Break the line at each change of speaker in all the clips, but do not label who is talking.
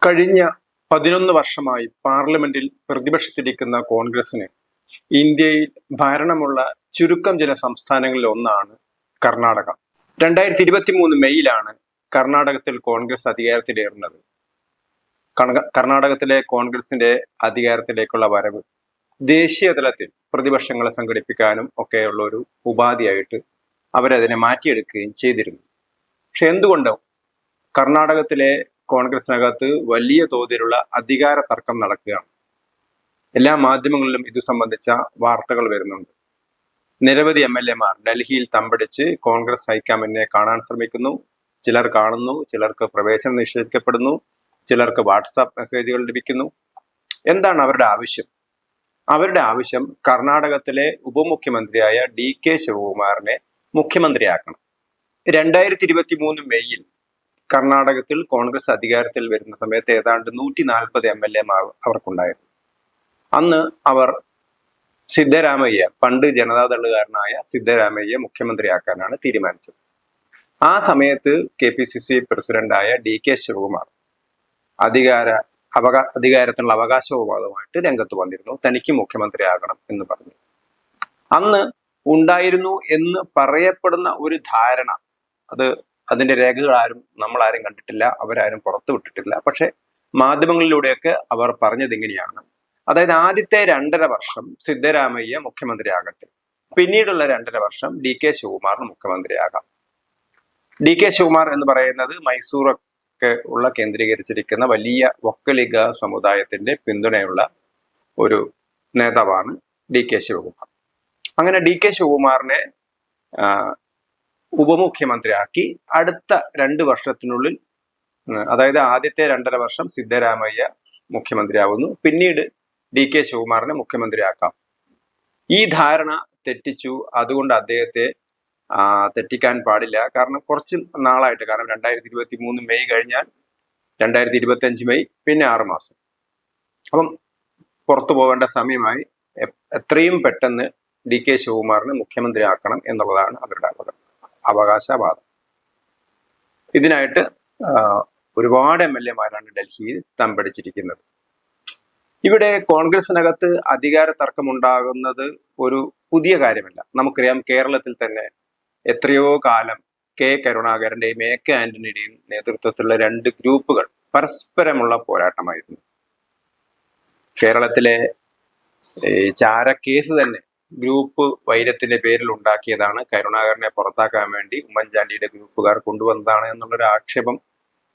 കഴിഞ്ഞ 11 വർഷമായി പാർലമെന്റിൽ പ്രതിപക്ഷത്തിരിക്കുന്ന കോൺഗ്രസിന് ഇന്ത്യയിൽ ഭരണമുള്ള ചുരുക്കം ചില സംസ്ഥാനങ്ങളിൽ ഒന്നാണ് കർണാടക. 2023 മെയ്യിലാണ് കർണാടകത്തിൽ കോൺഗ്രസ് അധികാരത്തിലേറുന്നത്. കർണാടകത്തിലെ കോൺഗ്രസിന്റെ അധികാരത്തിലേക്കുള്ള വരവ് ദേശീയ തലത്തിൽ പ്രതിപക്ഷങ്ങളെ സംഘടിപ്പിക്കാനും ഒക്കെയുള്ള ഒരു ഉപാധിയായിട്ട് അവരതിനെ മാറ്റിയെടുക്കുകയും ചെയ്തിരുന്നു. പക്ഷെ എന്തുകൊണ്ടോ കർണാടകത്തിലെ കോൺഗ്രസിനകത്ത് വലിയ തോതിലുള്ള അധികാര തർക്കം നടക്കുകയാണ്. എല്ലാ മാധ്യമങ്ങളിലും ഇത് സംബന്ധിച്ച വാർത്തകൾ വരുന്നുണ്ട്. നിരവധി MLA-മാർ ഡൽഹിയിൽ തമ്പടിച്ച് കോൺഗ്രസ് ഹൈക്കമാൻഡിനെ കാണാൻ ശ്രമിക്കുന്നു. ചിലർ കാണുന്നു, ചിലർക്ക് പ്രവേശനം നിഷേധിക്കപ്പെടുന്നു, ചിലർക്ക് വാട്സാപ്പ് മെസ്സേജുകൾ ലഭിക്കുന്നു. എന്താണ് അവരുടെ ആവശ്യം? അവരുടെ ആവശ്യം കർണാടകത്തിലെ ഉപമുഖ്യമന്ത്രിയായ DK ശിവകുമാറിനെ മുഖ്യമന്ത്രിയാക്കണം. 2023 മെയ്യിൽ കർണാടകത്തിൽ കോൺഗ്രസ് അധികാരത്തിൽ വരുന്ന സമയത്ത് ഏതാണ്ട് 140 MLA-മാർ അവർക്കുണ്ടായിരുന്നു. അന്ന് അവർ സിദ്ധരാമയ്യ, പണ്ട് ജനതാദളുകാരനായ സിദ്ധരാമയ്യ മുഖ്യമന്ത്രിയാക്കാനാണ് തീരുമാനിച്ചത്. ആ സമയത്ത് KPCC പ്രസിഡന്റായ DK ശിവകുമാർ അധികാരത്തിനുള്ള അവകാശവാദവുമായിട്ട് രംഗത്ത് വന്നിരുന്നു. തനിക്ക് മുഖ്യമന്ത്രിയാകണം എന്ന് പറഞ്ഞു. അന്ന് ഉണ്ടായിരുന്നു എന്ന് പറയപ്പെടുന്ന ഒരു ധാരണ, അതിന്റെ രേഖകൾ നമ്മളാരും കണ്ടിട്ടില്ല, അവരാരും പുറത്തു വിട്ടിട്ടില്ല. പക്ഷെ മാധ്യമങ്ങളിലൂടെയൊക്കെ അവർ പറഞ്ഞത് ഇങ്ങനെയാണ്. അതായത് ആദ്യത്തെ 2.5 വർഷം സിദ്ധരാമയ്യ മുഖ്യമന്ത്രിയാകട്ടെ, പിന്നീടുള്ള 2.5 വർഷം DK ശിവകുമാറിന് മുഖ്യമന്ത്രിയാകാം. DK ശിവകുമാർ എന്ന് പറയുന്നത് മൈസൂറൊക്കെ ഉള്ള കേന്ദ്രീകരിച്ചിരിക്കുന്ന വലിയ ഒക്കലിഗ സമുദായത്തിന്റെ പിന്തുണയുള്ള ഒരു നേതാവാണ് DK ശിവകുമാർ. അങ്ങനെ DK ശിവകുമാറിനെ ഉപമുഖ്യമന്ത്രിയാക്കി. അടുത്ത 2 വർഷത്തിനുള്ളിൽ, അതായത് ആദ്യത്തെ 2.5 വർഷം സിദ്ധരാമയ്യ മുഖ്യമന്ത്രിയാവുന്നു, പിന്നീട് DK ശിവകുമാറിനെ മുഖ്യമന്ത്രിയാക്കാം. ഈ ധാരണ തെറ്റിച്ചു. അതുകൊണ്ട് അദ്ദേഹത്തെ തെറ്റിക്കാൻ പാടില്ല. കാരണം കുറച്ച് നാളായിട്ട്, കാരണം 2023 മെയ് കഴിഞ്ഞാൽ 2025 മെയ്, പിന്നെ 6 മാസം. അപ്പം പുറത്തു പോകേണ്ട സമയമായി. എത്രയും പെട്ടെന്ന് DK ശിവകുമാറിനെ മുഖ്യമന്ത്രിയാക്കണം എന്നുള്ളതാണ് അവരുടെ അവകാശവാദം. ഇതിനായിട്ട് ഒരുപാട് MLA-മാരാണ് ഡൽഹിയിൽ തമ്പടിച്ചിരിക്കുന്നത്. ഇവിടെ കോൺഗ്രസിനകത്ത് അധികാര തർക്കമുണ്ടാകുന്നത് ഒരു പുതിയ കാര്യമല്ല. നമുക്കറിയാം, കേരളത്തിൽ തന്നെ എത്രയോ കാലം K കരുണാകരന്റെയും AK ആന്റണിയുടെയും നേതൃത്വത്തിലുള്ള 2 ഗ്രൂപ്പുകൾ പരസ്പരമുള്ള പോരാട്ടമായിരുന്നു. കേരളത്തിലെ ചാരക്കേസ് തന്നെ ഗ്രൂപ്പ് വൈരത്തിന്റെ പേരിൽ ഉണ്ടാക്കിയതാണ്. കരുണാകരനെ പുറത്താക്കാൻ വേണ്ടി ഉമ്മൻചാണ്ടിയുടെ ഗ്രൂപ്പുകാർ കൊണ്ടുവന്നതാണ് എന്നുള്ളൊരു ആക്ഷേപം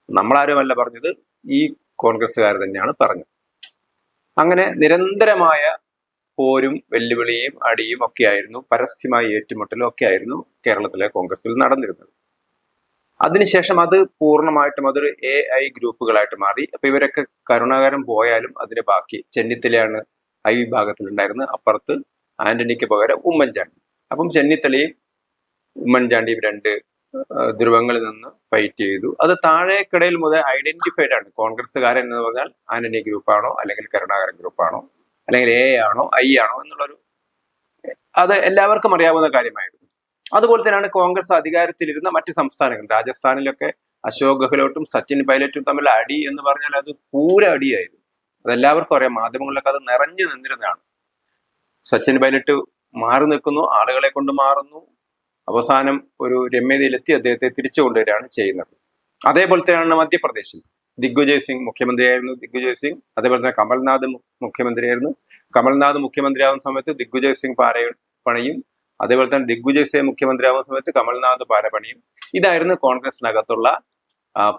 നമ്മളാരുമല്ല പറഞ്ഞത്, ഈ കോൺഗ്രസ്സുകാർ തന്നെയാണ് പറഞ്ഞത്. അങ്ങനെ നിരന്തരമായ പോരും വെല്ലുവിളിയും അടിയും ഒക്കെ ആയിരുന്നു, പരസ്യമായ ഏറ്റുമുട്ടലും ഒക്കെ ആയിരുന്നു കേരളത്തിലെ കോൺഗ്രസിൽ നടന്നിരുന്നത്. അതിനുശേഷം അത് പൂർണ്ണമായിട്ടും അതൊരു AI ഗ്രൂപ്പുകളായിട്ട് മാറി. അപ്പൊ ഇവരൊക്കെ കരുണാകരൻ പോയാലും അതിന് ബാക്കി ചെന്നിത്തലയാണ് I വിഭാഗത്തിലുണ്ടായിരുന്നത്. അപ്പുറത്ത് ആന്റണിക്ക് പകരം ഉമ്മൻചാണ്ടി. അപ്പം ചെന്നിത്തലയും ഉമ്മൻചാണ്ടിയും 2 ധ്രുവങ്ങളിൽ നിന്ന് ഫൈറ്റ് ചെയ്തു. അത് താഴേക്കിടയിൽ മുതൽ ഐഡന്റിഫൈഡ് ആണ്. കോൺഗ്രസ്സുകാരൻ എന്ന് പറഞ്ഞാൽ ആന്റണി ഗ്രൂപ്പാണോ, അല്ലെങ്കിൽ കരുണാകരൻ ഗ്രൂപ്പാണോ, അല്ലെങ്കിൽ A ആണോ I ആണോ എന്നുള്ളൊരു, അത് എല്ലാവർക്കും അറിയാവുന്ന കാര്യമായിരുന്നു. അതുപോലെ തന്നെയാണ് കോൺഗ്രസ് അധികാരത്തിലിരുന്ന മറ്റ് സംസ്ഥാനങ്ങൾ. രാജസ്ഥാനിലൊക്കെ അശോക് ഗെഹ്ലോട്ടും സച്ചിൻ പൈലറ്റും തമ്മിൽ അടി എന്ന് പറഞ്ഞാൽ അത് പൂര അടിയായിരുന്നു. അതെല്ലാവർക്കും അറിയാം. മാധ്യമങ്ങളിലൊക്കെ അത് നിറഞ്ഞു നിന്നിരുന്നതാണ്. സച്ചിൻ പൈലറ്റ് മാറി നിൽക്കുന്നു, ആളുകളെ കൊണ്ട് മാറുന്നു, അവസാനം ഒരു രമ്യതയിലെത്തി അദ്ദേഹത്തെ തിരിച്ചു കൊണ്ടുവരികയാണ് ചെയ്യുന്നത്. അതേപോലെ തന്നെയാണ് മധ്യപ്രദേശിൽ ദിഗ്വിജയ് സിംഗ് മുഖ്യമന്ത്രിയായിരുന്നു. ദിഗ്വിജയ് സിംഗ്, അതേപോലെ തന്നെ കമൽനാഥ് മുഖ്യമന്ത്രിയായിരുന്നു. കമൽനാഥ് മുഖ്യമന്ത്രിയാവുന്ന സമയത്ത് ദിഗ്വിജയ് സിംഗ് പണിയും, അതേപോലെ തന്നെ ദിഗ്വിജയ് സിംഗ് മുഖ്യമന്ത്രിയാവുന്ന സമയത്ത് കമൽനാഥ് പണിയും. ഇതായിരുന്നു കോൺഗ്രസിനകത്തുള്ള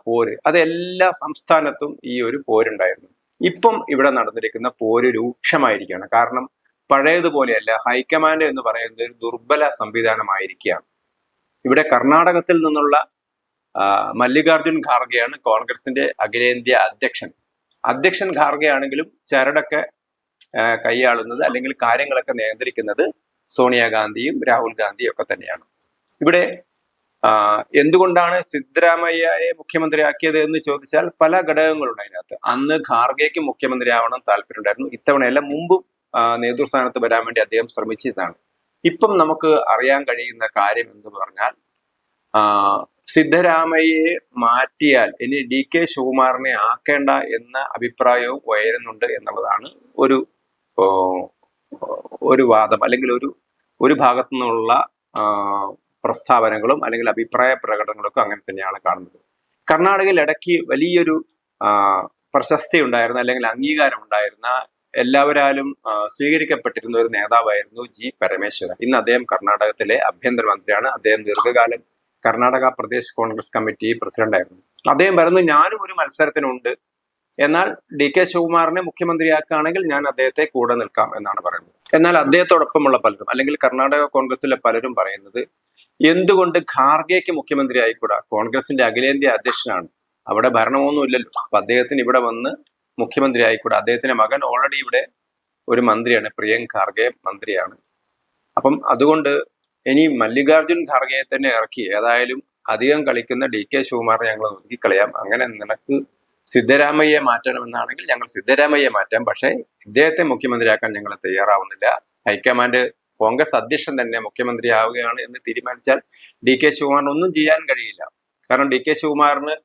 പോര്. അത് എല്ലാ സംസ്ഥാനത്തും ഈ ഒരു പോരുണ്ടായിരുന്നു. ഇപ്പം ഇവിടെ നടന്നിരിക്കുന്ന പോര് രൂക്ഷമായിരിക്കുകയാണ്. കാരണം പഴയതുപോലെയല്ല. ഹൈക്കമാൻഡ് എന്ന് പറയുന്നത് ഒരു ദുർബല സംവിധാനമായിരിക്കുകയാണ്. ഇവിടെ കർണാടകത്തിൽ നിന്നുള്ള മല്ലികാർജുൻ ഖാർഗെയാണ് കോൺഗ്രസിന്റെ അഖിലേന്ത്യാ അധ്യക്ഷൻ ഖാർഗെ ആണെങ്കിലും ചരടൊക്കെ കൈയാളുന്നത്, അല്ലെങ്കിൽ കാര്യങ്ങളൊക്കെ നിയന്ത്രിക്കുന്നത് സോണിയാഗാന്ധിയും രാഹുൽ ഗാന്ധിയും ഒക്കെ തന്നെയാണ്. ഇവിടെ എന്തുകൊണ്ടാണ് സിദ്ധരാമയ്യയെ മുഖ്യമന്ത്രിയാക്കിയത് എന്ന് ചോദിച്ചാൽ പല ഘടകങ്ങളുണ്ട് അതിനകത്ത്. അന്ന് ഖാർഗെക്ക് മുഖ്യമന്ത്രിയാവണം താല്പര്യമുണ്ടായിരുന്നു. ഇത്തവണയല്ല, മുമ്പും നേതൃസ്ഥാനത്ത് വരാൻ വേണ്ടി അദ്ദേഹം ശ്രമിച്ചതാണ്. ഇപ്പം നമുക്ക് അറിയാൻ കഴിയുന്ന കാര്യം എന്ന് പറഞ്ഞാൽ സിദ്ധരാമയ്യയെ മാറ്റിയാൽ ഇനി DK ശിവകുമാറിനെ ആക്കേണ്ട എന്ന അഭിപ്രായവും ഉയരുന്നുണ്ട് എന്നുള്ളതാണ് ഒരു ഒരു വാദം, അല്ലെങ്കിൽ ഒരു ഭാഗത്തു നിന്നുള്ള പ്രസ്താവനകളും അല്ലെങ്കിൽ അഭിപ്രായ പ്രകടനങ്ങളൊക്കെ അങ്ങനെ തന്നെയാണ് കാണുന്നത്. കർണാടകയിൽ ഇടയ്ക്ക് വലിയൊരു പ്രശസ്തി ഉണ്ടായിരുന്ന അല്ലെങ്കിൽ അംഗീകാരം ഉണ്ടായിരുന്ന എല്ലാവരാലും സ്വീകരിക്കപ്പെട്ടിരുന്ന ഒരു നേതാവായിരുന്നു G. പരമേശ്വരൻ. ഇന്ന് അദ്ദേഹം കർണാടകത്തിലെ ആഭ്യന്തരമന്ത്രിയാണ്. അദ്ദേഹം ദീർഘകാലം കർണാടക പ്രദേശ് കോൺഗ്രസ് കമ്മിറ്റി പ്രസിഡന്റായിരുന്നു. അദ്ദേഹം പറയുന്നത് ഞാനും ഒരു മത്സരത്തിനുണ്ട്, എന്നാൽ DK ശിവകുമാറിനെ മുഖ്യമന്ത്രിയാക്കുകയാണെങ്കിൽ ഞാൻ അദ്ദേഹത്തെ കൂടെ നിൽക്കാം എന്നാണ് പറയുന്നത്. എന്നാൽ അദ്ദേഹത്തോടൊപ്പമുള്ള പലരും അല്ലെങ്കിൽ കർണാടക കോൺഗ്രസിലെ പലരും പറയുന്നത് എന്തുകൊണ്ട് ഖാർഗെക്ക് മുഖ്യമന്ത്രി ആയിക്കൂടാ, കോൺഗ്രസിന്റെ അഖിലേന്ത്യാ അധ്യക്ഷനാണ്, അവിടെ ഭരണമൊന്നും ഇല്ലല്ലോ, അപ്പൊ അദ്ദേഹത്തിന് ഇവിടെ വന്ന് മുഖ്യമന്ത്രി ആയിക്കൂടാ, അദ്ദേഹത്തിന്റെ മകൻ ഓൾറെഡി ഇവിടെ ഒരു മന്ത്രിയാണ്, പ്രിയങ്ക് ഖാർഗെ മന്ത്രിയാണ്. അപ്പം അതുകൊണ്ട് ഇനി മല്ലികാർജുൻ ഖാർഗെയെ തന്നെ ഇറക്കി ഏതായാലും അധികം കളിക്കുന്ന DK ശിവകുമാറിനെ ഞങ്ങൾ ഒതുക്കിക്കളയാം, അങ്ങനെ നിനക്ക് സിദ്ധരാമയ്യെ മാറ്റണമെന്നാണെങ്കിൽ ഞങ്ങൾ സിദ്ധരാമയ്യെ മാറ്റാം, പക്ഷേ ഇദ്ദേഹത്തെ മുഖ്യമന്ത്രിയാക്കാൻ ഞങ്ങൾ തയ്യാറാവുന്നില്ല. ഹൈക്കമാൻഡ് കോൺഗ്രസ് അധ്യക്ഷൻ തന്നെ മുഖ്യമന്ത്രിയാവുകയാണ് എന്ന് തീരുമാനിച്ചാൽ DK ശിവകുമാറിന് ഒന്നും ചെയ്യാൻ കഴിയില്ല. കാരണം DK ശിവകുമാറിന്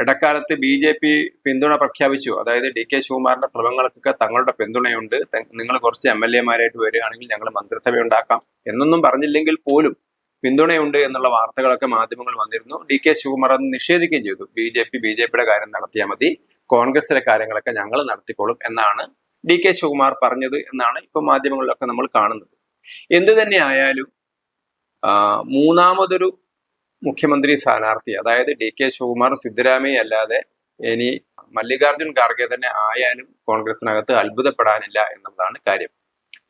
ഇടക്കാലത്ത് BJP പിന്തുണ പ്രഖ്യാപിച്ചു. അതായത് DK ശിവകുമാറിന്റെ ശ്രമങ്ങൾക്കൊക്കെ തങ്ങളുടെ പിന്തുണയുണ്ട്, നിങ്ങൾ കുറച്ച് MLA മാരായിട്ട് വരികയാണെങ്കിൽ ഞങ്ങൾ മന്ത്രിസഭ ഉണ്ടാക്കാം എന്നൊന്നും പറഞ്ഞില്ലെങ്കിൽ പോലും പിന്തുണയുണ്ട് എന്നുള്ള വാർത്തകളൊക്കെ മാധ്യമങ്ങൾ വന്നിരുന്നു. DK ശിവകുമാർ അത് നിഷേധിക്കുകയും ചെയ്തു. ബിജെപിയുടെ കാര്യം നടത്തിയാൽ മതി, കോൺഗ്രസിലെ കാര്യങ്ങളൊക്കെ ഞങ്ങൾ നടത്തിക്കോളും എന്നാണ് DK ശിവകുമാർ പറഞ്ഞത് എന്നാണ് ഇപ്പൊ മാധ്യമങ്ങളിലൊക്കെ നമ്മൾ കാണുന്നത്. എന്തു തന്നെ ആയാലും മൂന്നാമതൊരു മുഖ്യമന്ത്രി സ്ഥാനാർത്ഥി, അതായത് DK ശിവകുമാർ സിദ്ധരാമയ്യ അല്ലാതെ ഇനി മല്ലികാർജുൻ ഖാർഗെ തന്നെ ആയാലും കോൺഗ്രസിനകത്ത് അത്ഭുതപ്പെടാനില്ല എന്നുള്ളതാണ് കാര്യം.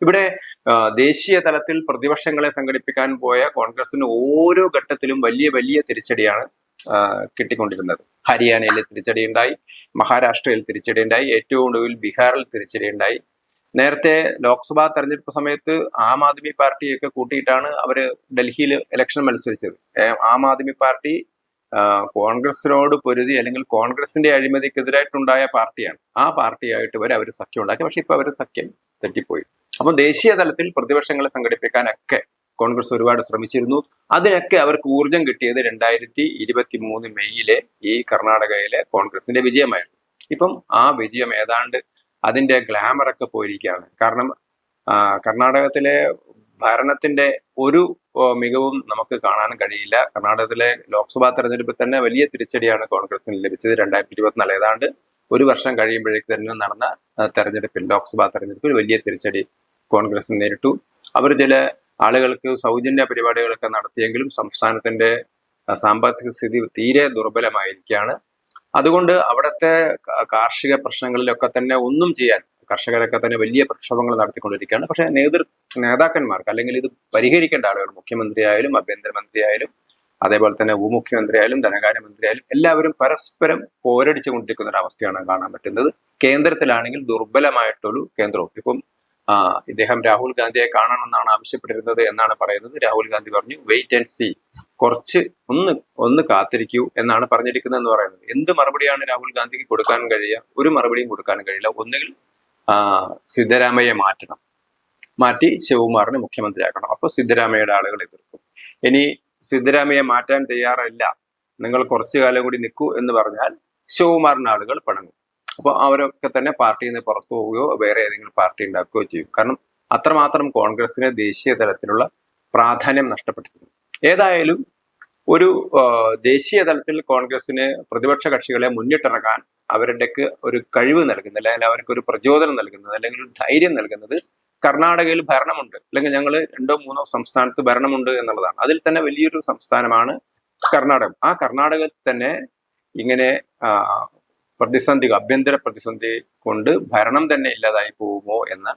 ഇവിടെ ദേശീയ തലത്തിൽ പ്രതിപക്ഷങ്ങളെ സംഘടിപ്പിക്കാൻ പോയ കോൺഗ്രസിന് ഓരോ ഘട്ടത്തിലും വലിയ വലിയ തിരിച്ചടിയാണ് കിട്ടിക്കൊണ്ടിരുന്നത്. ഹരിയാനയിൽ തിരിച്ചടി ഉണ്ടായി, മഹാരാഷ്ട്രയിൽ തിരിച്ചടി ഉണ്ടായി, ഏറ്റവും ഒടുവിൽ ബീഹാറിൽ തിരിച്ചടി ഉണ്ടായി. നേരത്തെ ലോക്സഭാ തെരഞ്ഞെടുപ്പ് സമയത്ത് ആം ആദ്മി പാർട്ടിയൊക്കെ കൂട്ടിയിട്ടാണ് അവര് ഡൽഹിയിൽ ഇലക്ഷൻ മത്സരിച്ചത്. ആം ആദ്മി പാർട്ടി കോൺഗ്രസിനോട് പൊരുതി അല്ലെങ്കിൽ കോൺഗ്രസിന്റെ അഴിമതിക്കെതിരായിട്ടുണ്ടായ പാർട്ടിയാണ്. ആ പാർട്ടിയായിട്ട് വരെ അവർ സഖ്യം ഉണ്ടാക്കി. പക്ഷെ ഇപ്പൊ അവർ സഖ്യം തെറ്റിപ്പോയി. അപ്പൊ ദേശീയ തലത്തിൽ പ്രതിപക്ഷങ്ങളെ സംഘടിപ്പിക്കാനൊക്കെ കോൺഗ്രസ് ഒരുപാട് ശ്രമിച്ചിരുന്നു. അതിനൊക്കെ അവർക്ക് ഊർജം കിട്ടിയത് 2023 മെയ്യിലെ ഈ കർണാടകയിലെ കോൺഗ്രസിന്റെ വിജയമായിരുന്നു. ഇപ്പം ആ വിജയം ഏതാണ്ട് അതിന്റെ ഗ്ലാമറൊക്കെ പോയിരിക്കുകയാണ്. കാരണം കർണാടകത്തിലെ ഭരണത്തിന്റെ ഒരു മികവും നമുക്ക് കാണാൻ കഴിയില്ല. കർണാടകത്തിലെ ലോക്സഭാ തെരഞ്ഞെടുപ്പിൽ തന്നെ വലിയ തിരിച്ചടിയാണ് കോൺഗ്രസിന് ലഭിച്ചത്. 2024 ഏതാണ്ട് ഒരു വർഷം കഴിയുമ്പോഴേക്ക് തന്നെ നടന്ന തെരഞ്ഞെടുപ്പിൽ, ലോക്സഭാ തെരഞ്ഞെടുപ്പിൽ വലിയ തിരിച്ചടി കോൺഗ്രസ് നേരിട്ടു. അവർ ചില ആളുകൾക്ക് സൗജന്യ പരിപാടികളൊക്കെ നടത്തിയെങ്കിലും സംസ്ഥാനത്തിന്റെ സാമ്പത്തിക സ്ഥിതി തീരെ ദുർബലമായിരിക്കുകയാണ്. അതുകൊണ്ട് അവിടുത്തെ കാർഷിക പ്രശ്നങ്ങളിലൊക്കെ തന്നെ ഒന്നും ചെയ്യാൻ കർഷകരൊക്കെ തന്നെ വലിയ പ്രക്ഷോഭങ്ങൾ നടത്തിക്കൊണ്ടിരിക്കുകയാണ്. പക്ഷെ നേതാക്കന്മാർക്ക് അല്ലെങ്കിൽ ഇത് പരിഹരിക്കേണ്ട ആളുകൾ, മുഖ്യമന്ത്രി ആയാലും ആഭ്യന്തരമന്ത്രി ആയാലും അതേപോലെ തന്നെ ഉപമുഖ്യമന്ത്രി ആയാലും ധനകാര്യമന്ത്രി ആയാലും എല്ലാവരും പരസ്പരം പോരടിച്ചു കൊണ്ടിരിക്കുന്ന ഒരു അവസ്ഥയാണ് കാണാൻ പറ്റുന്നത്. കേന്ദ്രത്തിലാണെങ്കിൽ ദുർബലമായിട്ടൊരു കേന്ദ്രവും. ഇപ്പം ഇദ്ദേഹം രാഹുൽ ഗാന്ധിയെ കാണണമെന്നാണ് ആവശ്യപ്പെട്ടിരുന്നത് എന്നാണ് പറയുന്നത്. രാഹുൽ ഗാന്ധി പറഞ്ഞു വെയിറ്റ് ആൻഡ് സീ, കുറച്ച് ഒന്ന് കാത്തിരിക്കൂ എന്നാണ് പറഞ്ഞിരിക്കുന്നതെന്ന് പറയുന്നത്. എന്ത് മറുപടിയാണ് രാഹുൽ ഗാന്ധിക്ക് കൊടുക്കാൻ കഴിയുക? ഒരു മറുപടിയും കൊടുക്കാൻ കഴിയില്ല. ഒന്നുകിൽ സിദ്ധരാമയ്യെ മാറ്റി ശിവകുമാറിനെ മുഖ്യമന്ത്രിയാക്കണം. അപ്പൊ സിദ്ധരാമയ്യയുടെ ആളുകൾ എതിർക്കും. ഇനി സിദ്ധരാമയ്യെ മാറ്റാൻ തയ്യാറല്ല, നിങ്ങൾ കുറച്ചു കാലം കൂടി നിൽക്കൂ എന്ന് പറഞ്ഞാൽ ശിവകുമാറിന്റെ ആളുകൾ പിണങ്ങും. അപ്പോൾ അവരൊക്കെ തന്നെ പാർട്ടിയിൽ നിന്ന് പുറത്തു പോവുകയോ വേറെ ഏതെങ്കിലും പാർട്ടി ഉണ്ടാക്കുകയോ ചെയ്യും. കാരണം അത്രമാത്രം കോൺഗ്രസിന് ദേശീയ തലത്തിലുള്ള പ്രാധാന്യം നഷ്ടപ്പെട്ടിരുന്നു. ഏതായാലും ഒരു ദേശീയ തലത്തിൽ കോൺഗ്രസിന് പ്രതിപക്ഷ കക്ഷികളെ മുന്നിട്ടിറങ്ങാൻ അവരുടെക്ക് ഒരു കഴിവ് നൽകുന്നത്, അല്ലെങ്കിൽ അവർക്ക് ഒരു പ്രചോദനം നൽകുന്നത്, അല്ലെങ്കിൽ ഒരു ധൈര്യം നൽകുന്നത് കർണാടകയിൽ ഭരണമുണ്ട്, അല്ലെങ്കിൽ ഞങ്ങൾ 2-3 സംസ്ഥാനത്ത് ഭരണമുണ്ട് എന്നുള്ളതാണ്. അതിൽ തന്നെ വലിയൊരു സംസ്ഥാനമാണ് കർണാടകം. ആ കർണാടകത്തിൽ തന്നെ ഇങ്ങനെ ആഭ്യന്തര പ്രതിസന്ധി കൊണ്ട് ഭരണം തന്നെ ഇല്ലാതായി പോകുമോ എന്ന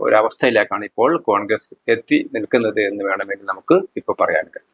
ഒരവസ്ഥയിലേക്കാണ് ഇപ്പോൾ കോൺഗ്രസ് എത്തി നിൽക്കുന്നത് എന്ന് വേണമെങ്കിൽ നമുക്ക് ഇപ്പൊ പറയാൻ കഴിയും.